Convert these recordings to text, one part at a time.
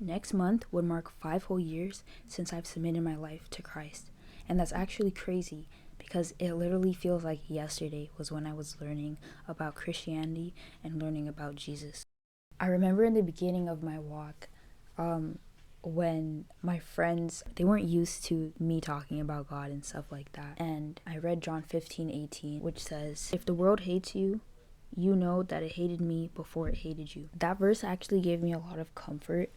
Next month would mark 5 whole years since I've submitted my life to Christ. And that's actually crazy because it literally feels like yesterday was when I was learning about Christianity and learning about Jesus. I remember in the beginning of my walk, when my friends, they weren't used to me talking about God and stuff like that. And I read John 15:18, which says, "If the world hates you, you know that it hated me before it hated you." That verse actually gave me a lot of comfort,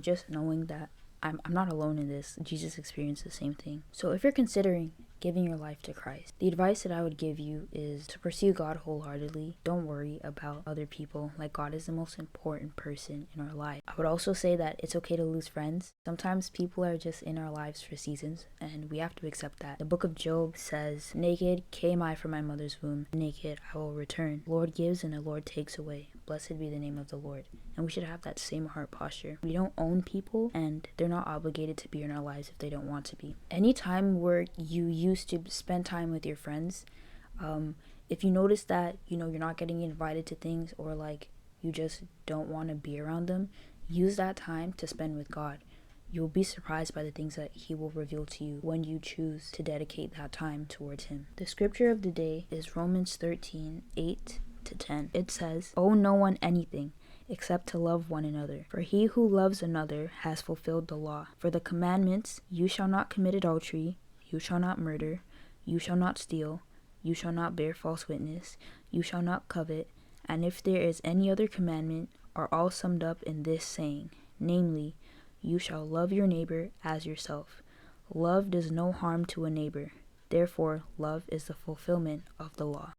just knowing that I'm not alone in this. Jesus experienced the same thing. So if you're considering giving your life to Christ, the advice that I would give you is to pursue God wholeheartedly. Don't worry about other people. Like, God is the most important person in our life. I would also say that it's okay to lose friends. Sometimes people are just in our lives for seasons, and we have to accept that. The book of Job says, "Naked came I from my mother's womb, naked I will return. The Lord gives and the Lord takes away. Blessed be the name of the Lord." And we should have that same heart posture. We don't own people, and they're not obligated to be in our lives if they don't want to be. Anytime where you used to spend time with your friends, if you notice that you're not getting invited to things, or like you just don't want to be around them, use that time to spend with God. You'll be surprised by the things that He will reveal to you when you choose to dedicate that time towards Him. The scripture of the day is Romans 13:8-10. It says, "Owe no one anything except to love one another. For he who loves another has fulfilled the law. For the commandments, you shall not commit adultery, you shall not murder, you shall not steal, you shall not bear false witness, you shall not covet, and if there is any other commandment, are all summed up in this saying, namely, you shall love your neighbor as yourself. Love does no harm to a neighbor. Therefore, love is the fulfillment of the law."